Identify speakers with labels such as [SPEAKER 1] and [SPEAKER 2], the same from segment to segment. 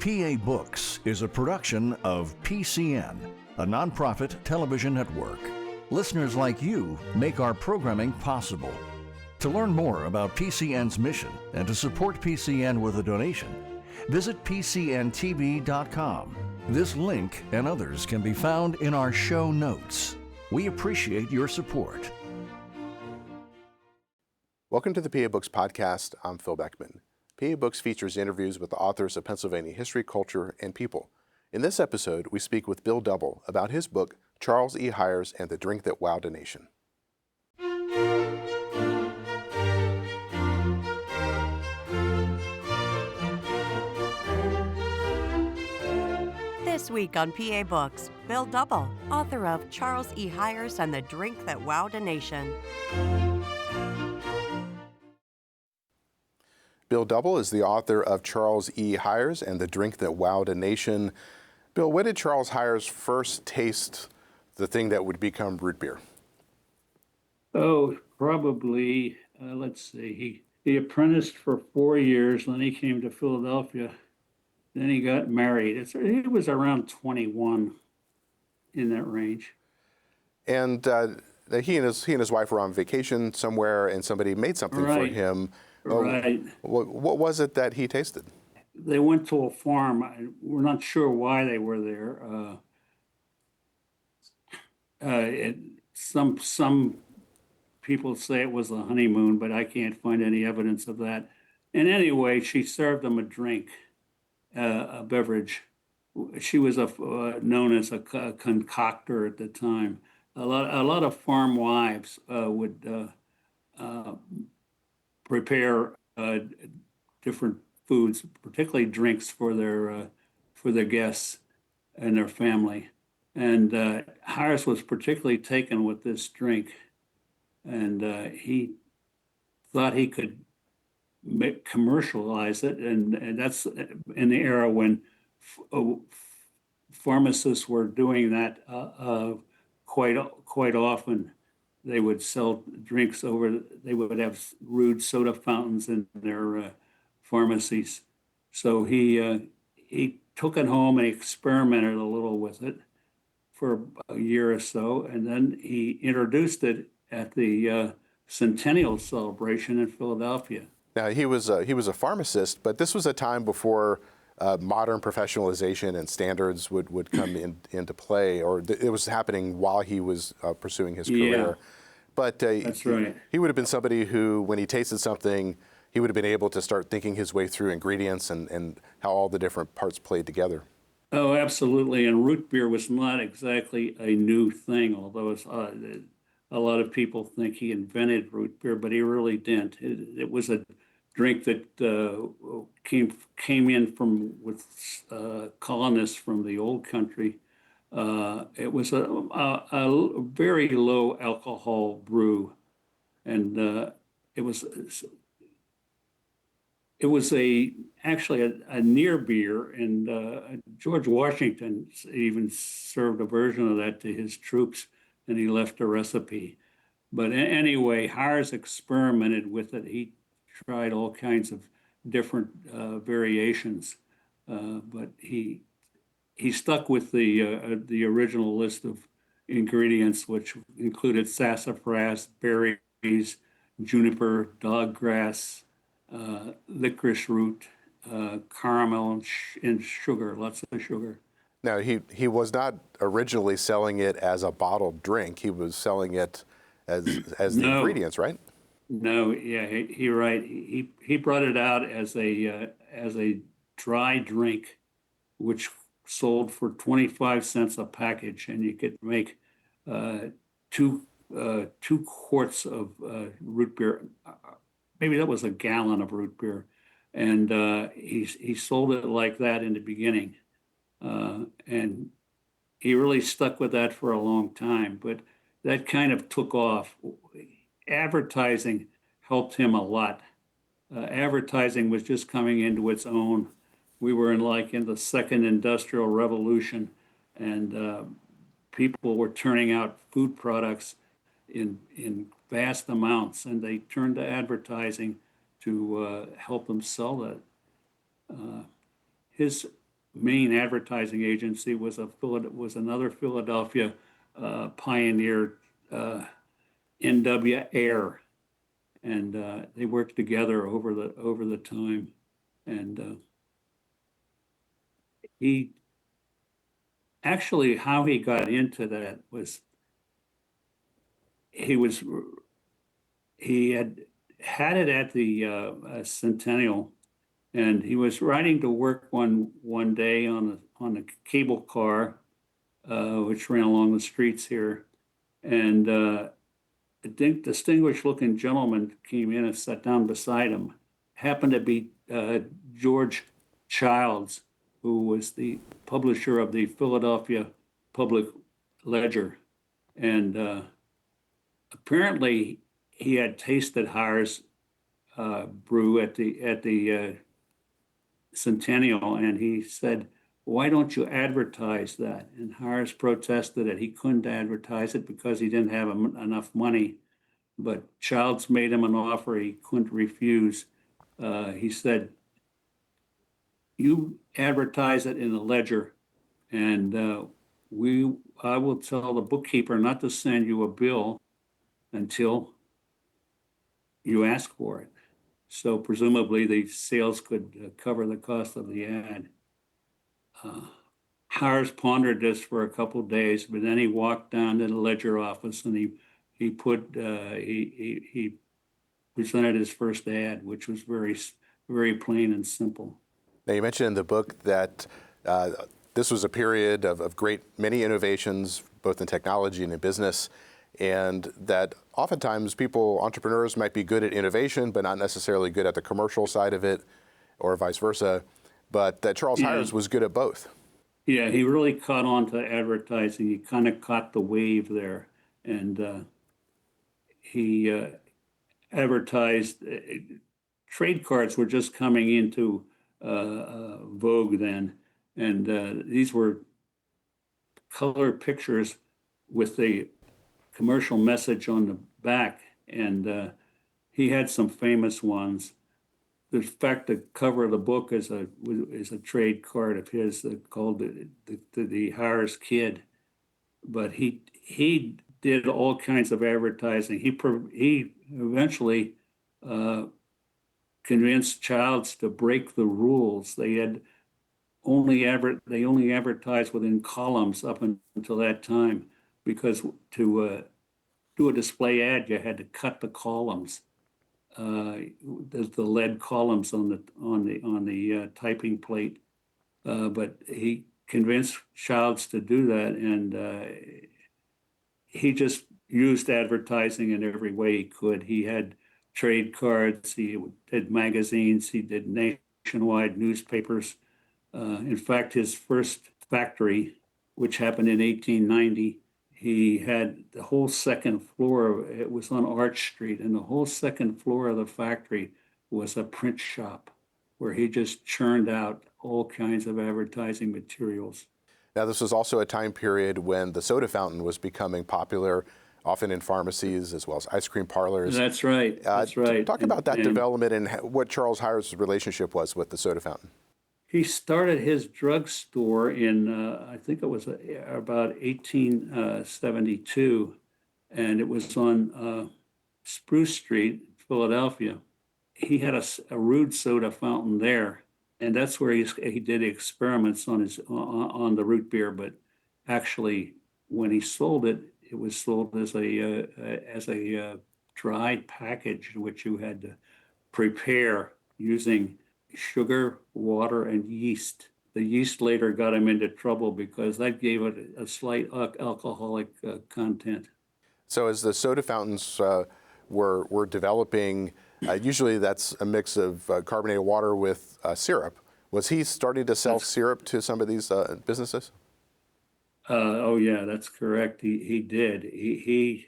[SPEAKER 1] PA Books is a production of PCN, a nonprofit television network. Listeners like you make our programming possible. To learn more about PCN's mission and to support PCN with a donation, visit PCNTV.com. This link and others can be found in our show notes. We appreciate your support.
[SPEAKER 2] Welcome to the PA Books podcast. I'm Phil Beckman. PA Books features interviews with the authors of Pennsylvania history, culture, and people. In this episode, we speak with Bill Double about his book, Charles E. Hires and the Drink That Wowed a Nation.
[SPEAKER 3] This week on PA Books, Bill Double, author of Charles E. Hires and the Drink That Wowed a Nation.
[SPEAKER 2] Bill Double is the author of Charles E. Hires and the Drink That Wowed a Nation. Bill, when did Charles Hires first taste the thing that would become root beer?
[SPEAKER 4] Oh, probably, let's see, he apprenticed for 4 years, then he came to Philadelphia, then he got married. He was around 21, in that range.
[SPEAKER 2] And he and his wife were on vacation somewhere, and somebody made something for him.
[SPEAKER 4] Right.
[SPEAKER 2] What was it that he tasted?
[SPEAKER 4] They went to a farm. We're not sure why they were there. Some people say it was a honeymoon, but I can't find any evidence of that. And anyway, she served them a drink, a beverage. She was known as a concoctor at the time. A lot of farm wives would prepare different foods, particularly drinks for their guests and their family. And Hires was particularly taken with this drink, and he thought he could commercialize it, and that's in the era when pharmacists were doing that quite often. They would sell drinks they would have rude soda fountains in their pharmacies. So he took it home and he experimented a little with it for a year or so. And then he introduced it at the Centennial celebration in Philadelphia.
[SPEAKER 2] Now, he was a pharmacist, but this was a time before modern professionalization and standards would come into play, or it was happening while he was pursuing his career.
[SPEAKER 4] Yeah.
[SPEAKER 2] But
[SPEAKER 4] That's right.
[SPEAKER 2] He would have been somebody who, when he tasted something, he would have been able to start thinking his way through ingredients and how all the different parts played together.
[SPEAKER 4] Oh, absolutely. And root beer was not exactly a new thing, although a lot of people think he invented root beer, but he really didn't. It was a drink that came in with colonists from the old country. It was a very low alcohol brew, and it was actually a near beer, and George Washington even served a version of that to his troops, and he left a recipe. But anyway, Hires experimented with it. He tried all kinds of different variations, but he stuck with the original list of ingredients, which included sassafras, berries, juniper, doggrass, licorice root, caramel, and sugar, lots of sugar.
[SPEAKER 2] Now, he was not originally selling it as a bottled drink. He was selling it as the ingredients, right?
[SPEAKER 4] No, yeah, you're right. He brought it out as a dry drink, which sold for 25 cents a package, and you could make two quarts of root beer. Maybe that was a gallon of root beer, and he sold it like that in the beginning, and he really stuck with that for a long time. But that kind of took off. Advertising helped him a lot. Advertising was just coming into its own. We were in the second industrial revolution, and people were turning out food products in vast amounts, and they turned to advertising to help them sell that. main advertising agency was another Philadelphia pioneer, N.W. Ayer, and they worked together over the time. And he actually, how he got into that was he had it at the Centennial, and he was riding to work one day on the cable car, which ran along the streets here, and a distinguished-looking gentleman came in and sat down beside him. Happened to be George Childs, who was the publisher of the Philadelphia Public Ledger, and apparently he had tasted Hires' brew at the Centennial, and he said, "Why don't you advertise that?" And Hires protested that he couldn't advertise it because he didn't have enough money. But Childs made him an offer he couldn't refuse. He said, "You advertise it in the ledger, and I will tell the bookkeeper not to send you a bill until you ask for it." So presumably the sales could cover the cost of the ad. Hires pondered this for a couple of days, but then he walked down to the ledger office and he presented his first ad, which was very plain and simple.
[SPEAKER 2] Now, you mentioned in the book that this was a period of many innovations, both in technology and in business, and that oftentimes entrepreneurs might be good at innovation, but not necessarily good at the commercial side of it, or vice versa, but that Charles Hires was good at both.
[SPEAKER 4] Yeah, he really caught on to advertising. He kind of caught the wave there, and he advertised. Trade cards were just coming into vogue then, and these were color pictures with the commercial message on the back, and he had some famous ones. In fact, the cover of the book is a trade card of his called the Hires Kid. But he did all kinds of advertising. He eventually convinced Childs to break the rules. They only advertised within columns up until that time, because to do a display ad, you had to cut the columns. The lead columns on the typing plate, but he convinced Childs to do that, and he just used advertising in every way he could. He had trade cards, he did magazines, he did nationwide newspapers. In fact, his first factory, which happened in 1890, he had the whole second floor. It was on Arch Street, and the whole second floor of the factory was a print shop where he just churned out all kinds of advertising materials.
[SPEAKER 2] Now, this was also a time period when the soda fountain was becoming popular, often in pharmacies as well as ice cream parlors.
[SPEAKER 4] That's right. That's right.
[SPEAKER 2] Talk about that development and what Charles Hires' relationship was with the soda fountain.
[SPEAKER 4] He started his drugstore in, I think it was about 1872, and it was on Spruce Street, Philadelphia. He had a rude soda fountain there, and that's where he did experiments on the root beer. But actually, when he sold it, it was sold as a dried package, which you had to prepare using sugar, water, and yeast. The yeast later got him into trouble because that gave it a slight alcoholic content.
[SPEAKER 2] So as the soda fountains were developing, usually that's a mix of carbonated water with syrup. Was he starting to sell syrup to some of these businesses?
[SPEAKER 4] Oh yeah, that's correct. He did. He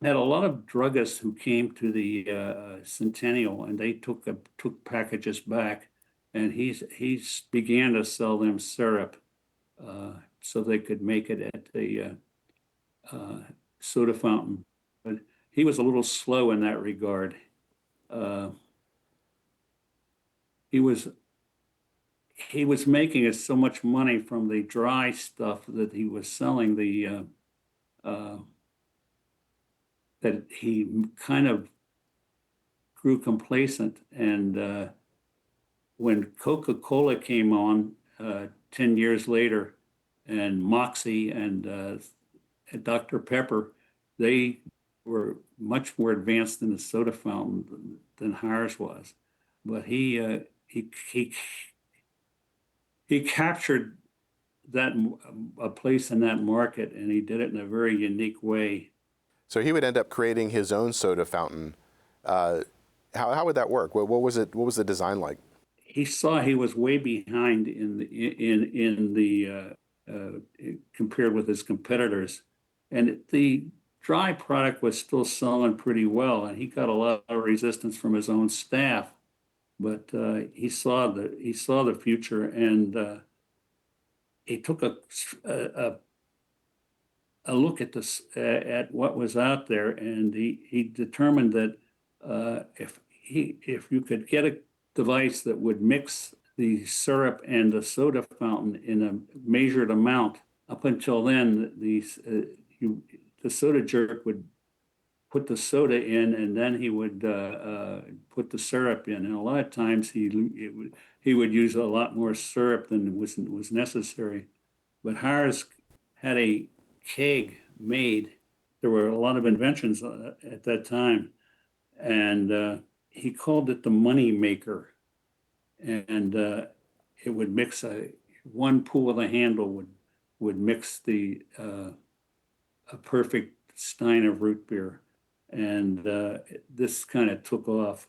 [SPEAKER 4] had a lot of druggists who came to the Centennial, and they took packages back, and he began to sell them syrup so they could make it at the soda fountain. But he was a little slow in that regard. he was making so much money from the dry stuff that he was selling that he kind of grew complacent. And when Coca-Cola came on 10 years later, and Moxie and Dr. Pepper, they were much more advanced in the soda fountain than Hires was. But he captured that a place in that market, and he did it in a very unique way.
[SPEAKER 2] So he would end up creating his own soda fountain. How would that work? What was it? What was the design like?
[SPEAKER 4] He saw he was way behind compared with his competitors, and the dry product was still selling pretty well, and he got a lot of resistance from his own staff. But he saw the future, and he took a look at at what was out there, and he determined that if you could get a device that would mix the syrup and the soda fountain in a measured amount. Up until then, the soda jerk would put the soda in, and then he would put the syrup in. And a lot of times he would use a lot more syrup than was necessary. But Hires had a keg made. There were a lot of inventions at that time, and he called it the money maker. And it would mix one pull of the handle would mix a perfect stein of root beer, and this kind of took off.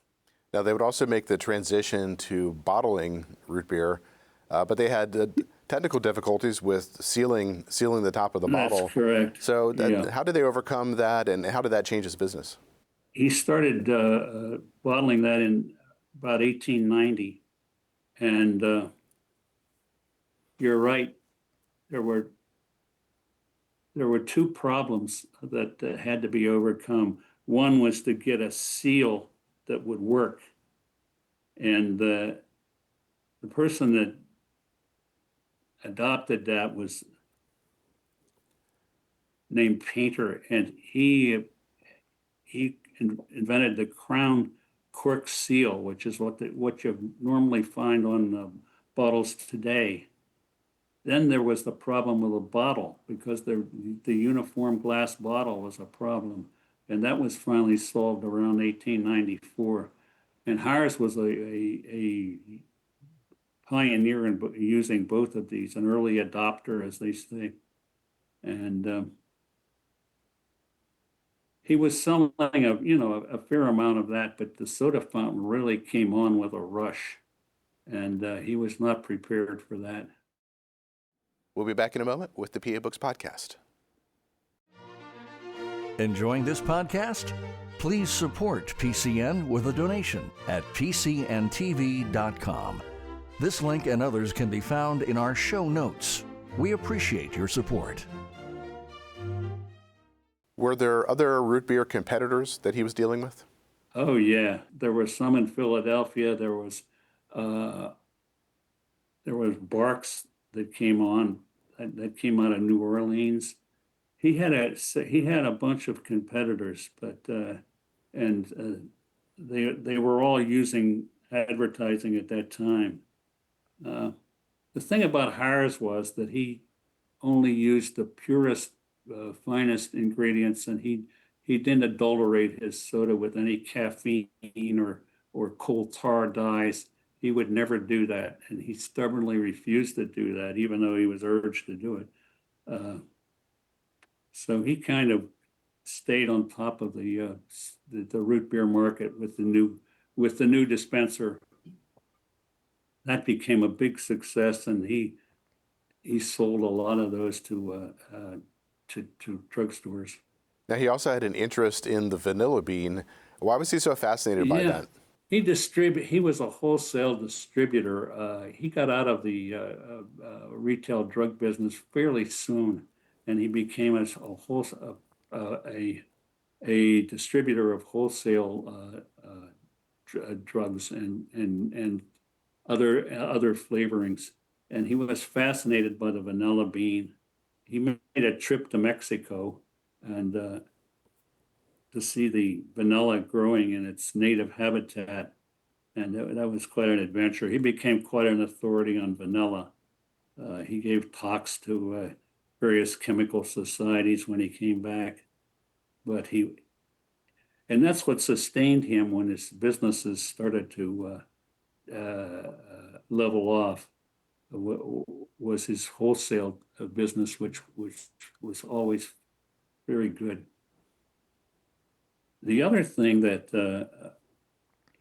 [SPEAKER 2] Now they would also make the transition to bottling root beer, but they had technical difficulties with sealing the top of the bottle.
[SPEAKER 4] That's correct.
[SPEAKER 2] So how did they overcome that, and how did that change his business?
[SPEAKER 4] He started bottling that in about 1890, and you're right. There were two problems that had to be overcome. One was to get a seal that would work, and the person that adopted that was named Painter, and he invented the crown cork seal, which is what you normally find on bottles today. Then there was the problem with the bottle, because the uniform glass bottle was a problem, and that was finally solved around 1894. And Hires was a pioneer in using both of these, an early adopter, as they say. And he was selling a fair amount of that, but the soda fountain really came on with a rush, and he was not prepared for that.
[SPEAKER 2] We'll be back in a moment with the PA Books Podcast.
[SPEAKER 1] Enjoying this podcast? Please support PCN with a donation at pcntv.com. This link and others can be found in our show notes. We appreciate your support.
[SPEAKER 2] Were there other root beer competitors that he was dealing with?
[SPEAKER 4] Oh yeah, there were some in Philadelphia. There was Barks that came on, that came out of New Orleans. He had a bunch of competitors, but they were all using advertising at that time. The thing about Hires was that he only used the purest, finest ingredients, and he didn't adulterate his soda with any caffeine or coal tar dyes. He would never do that, and he stubbornly refused to do that, even though he was urged to do it. So he kind of stayed on top of the root beer market with the new dispenser. That became a big success, and he sold a lot of those to drugstores.
[SPEAKER 2] Now he also had an interest in the vanilla bean. Why was he so fascinated by that?
[SPEAKER 4] He was a wholesale distributor. He got out of the retail drug business fairly soon, and he became a distributor of wholesale drugs, and other flavorings, and he was fascinated by the vanilla bean. He made a trip to Mexico and to see the vanilla growing in its native habitat, and that was quite an adventure. He became quite an authority on vanilla. He gave talks to various chemical societies when he came back, and that's what sustained him when his businesses started to level off. Was his wholesale business, which was always very good. The other thing that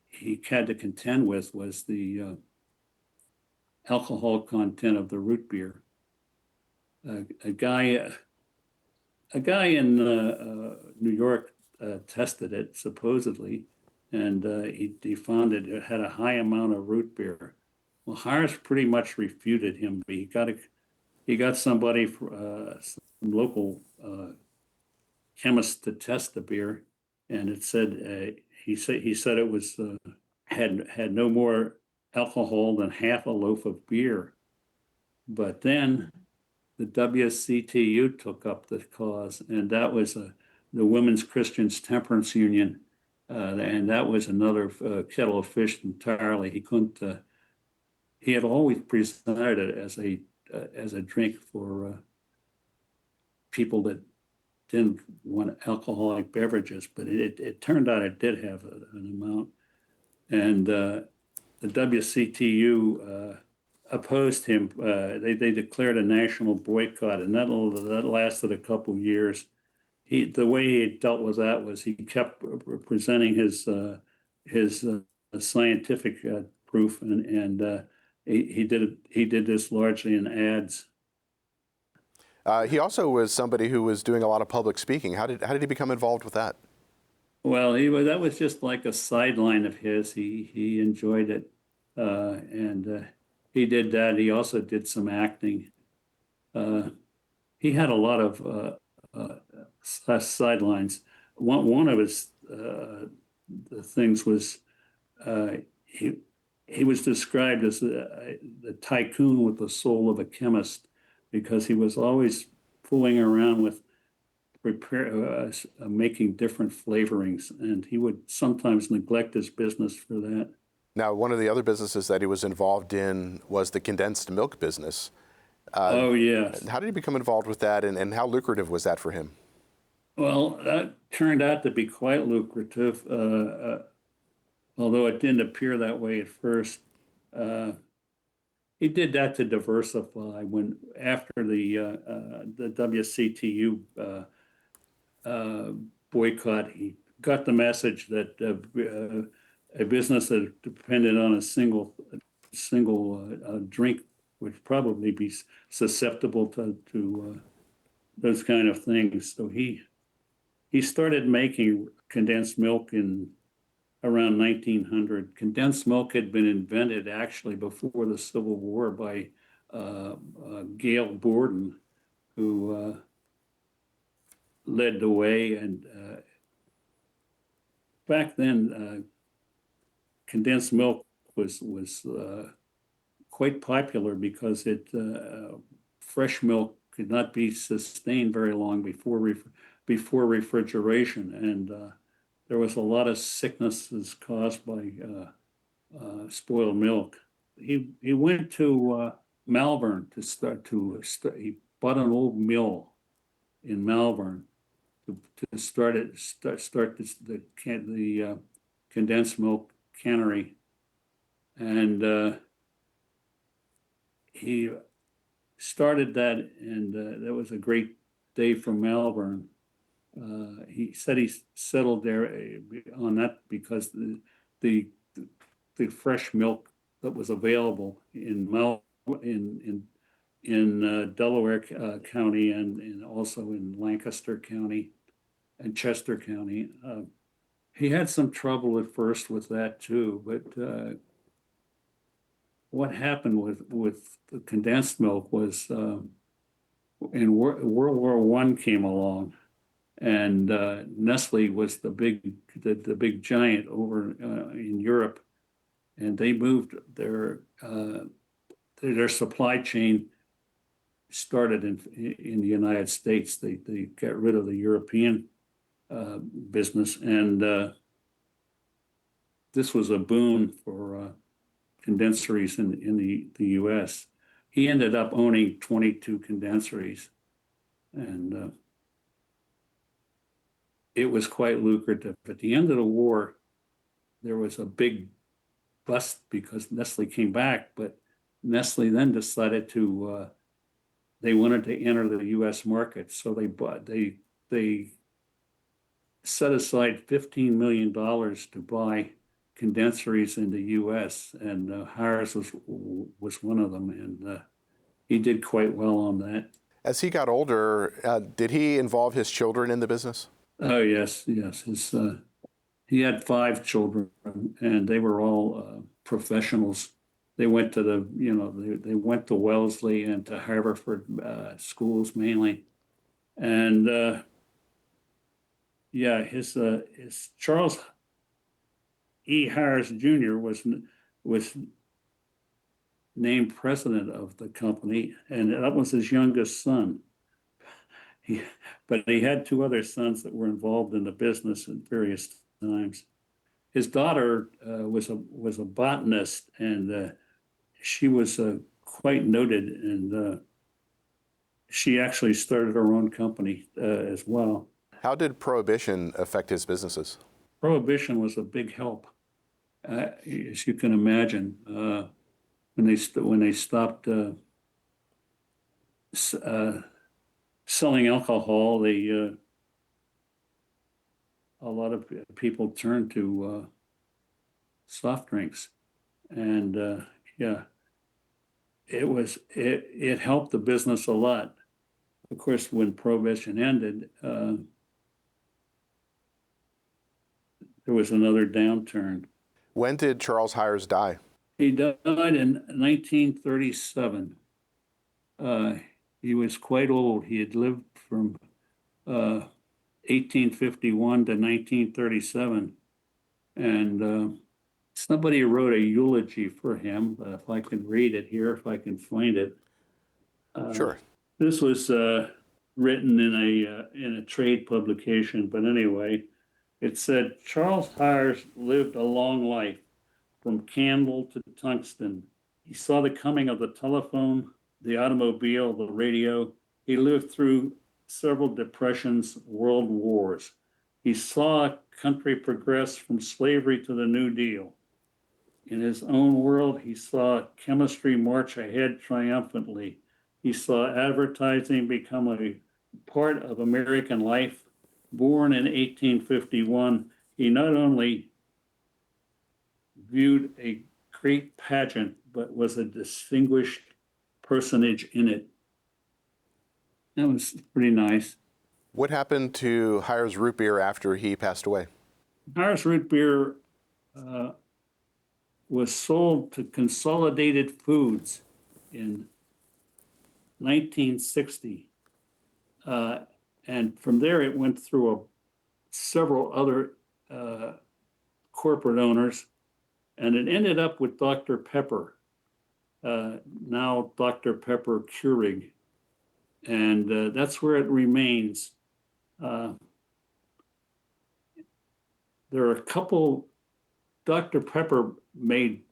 [SPEAKER 4] he had to contend with was the alcohol content of the root beer. A guy in New York tested it supposedly, and he found it had a high amount of root beer. Well, Hires pretty much refuted him. He got somebody, some local chemist, to test the beer, and it said he said it was had no more alcohol than half a loaf of beer. But then the WCTU took up the cause, and that was the Women's Christian Temperance Union, and that was another kettle of fish entirely. He couldn't. He had always presented it as a drink for people that didn't want alcoholic beverages, but it turned out it did have an amount, and the WCTU opposed him. They declared a national boycott, and that lasted a couple years. The way he dealt with that was he kept presenting his scientific proof, and he did this largely in ads.
[SPEAKER 2] He also was somebody who was doing a lot of public speaking. How did he become involved with that?
[SPEAKER 4] Well, that was just like a sideline of his. He enjoyed it, and he did that. He also did some acting. He had a lot of sidelines. One of his the things was he was described as the tycoon with the soul of a chemist, because he was always fooling around with making different flavorings, and he would sometimes neglect his business for that.
[SPEAKER 2] Now, one of the other businesses that he was involved in was the condensed milk business.
[SPEAKER 4] Oh, yes.
[SPEAKER 2] How did he become involved with that, and how lucrative was that for him?
[SPEAKER 4] Well, that turned out to be quite lucrative, although it didn't appear that way at first. He did that to diversify. After the WCTU boycott, he got the message that a business that depended on a single drink would probably be susceptible to those kind of things. So he started making condensed milk in around 1900. Condensed milk had been invented actually before the Civil War by Gail Borden, who led the way. And back then, condensed milk was quite popular because fresh milk could not be sustained very long before refrigeration, and there was a lot of sicknesses caused by spoiled milk. He went to Malvern to start. He bought an old mill in Malvern to start the condensed milk cannery, and he started that, and that was a great day for Malvern. He said he settled there on that because the fresh milk that was available in Delaware County and also in Lancaster County and Chester County. He had some trouble at first with that too, but what happened with the condensed milk was in World War I came along. And Nestle was the big giant over in Europe, and they moved their supply chain started in the United States. They got rid of the European business, and this was a boon for condenseries in the U.S. He ended up owning 22 condenseries, and it was quite lucrative. At the end of the war, there was a big bust because Nestle came back, but Nestle then decided they wanted to enter the U.S. market, so they set aside $15 million to buy condenseries in the U.S., and Hires was one of them, and he did quite well on that.
[SPEAKER 2] As he got older, did he involve his children in the business?
[SPEAKER 4] Oh yes. He had 5 children, and they were all professionals. They went to they went to Wellesley and to Haverford schools mainly, and his Charles E. Hires Jr. was named president of the company, and that was his youngest son. But he had 2 other sons that were involved in the business at various times. His daughter was a botanist, and she was quite noted, and she actually started her own company as well.
[SPEAKER 2] How did Prohibition affect his businesses?
[SPEAKER 4] Prohibition was a big help, as you can imagine. When they stopped selling alcohol, a lot of people turned to soft drinks, and it helped the business a lot. Of course, when Prohibition ended, there was another downturn.
[SPEAKER 2] When did Charles Hires die?
[SPEAKER 4] He died in 1937. He was quite old. He had lived from 1851 to 1937. And somebody wrote a eulogy for him. If I can read it here, if I can find it.
[SPEAKER 2] Sure.
[SPEAKER 4] This was written in a trade publication, but anyway, it said, Charles Hires lived a long life, from Campbell to Tungsten. He saw the coming of the telephone, the automobile, the radio. He lived through several depressions, world wars. He saw a country progress from slavery to the New Deal. In his own world, he saw chemistry march ahead triumphantly. He saw advertising become a part of American life. Born in 1851, he not only viewed a great pageant, but was a distinguished personage in it. That was pretty nice.
[SPEAKER 2] What happened to Hires Root Beer after he passed away?
[SPEAKER 4] Hires Root Beer was sold to Consolidated Foods in 1960. And from there, it went through several other corporate owners, and it ended up with Dr. Pepper, now Dr. Pepper Keurig, and that's where it remains. There are a couple. Dr. Pepper made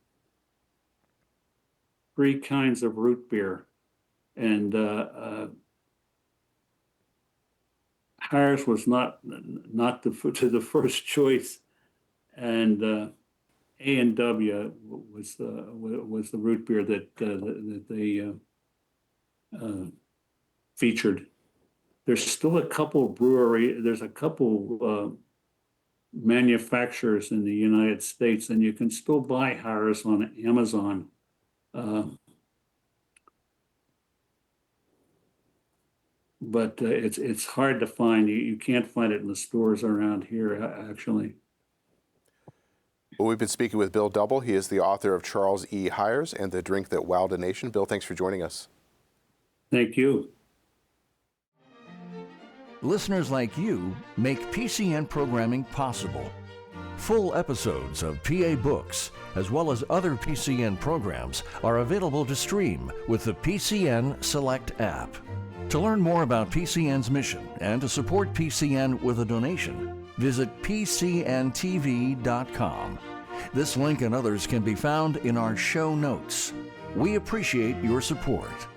[SPEAKER 4] 3 kinds of root beer, and Hires was not the first choice, and A&W was the root beer that they featured. There's still a couple there's a couple manufacturers in the United States, and you can still buy Hires on Amazon. But it's hard to find. You can't find it in the stores around here, actually.
[SPEAKER 2] Well, we've been speaking with Bill Double. He is the author of Charles E. Hires and the Drink That Wowed a Nation. Bill, thanks for joining us.
[SPEAKER 4] Thank you.
[SPEAKER 1] Listeners like you make PCN programming possible. Full episodes of PA Books as well as other PCN programs, are available to stream with the PCN Select app. To learn more about PCN's mission and to support PCN with a donation, visit pcntv.com. This link and others can be found in our show notes. We appreciate your support.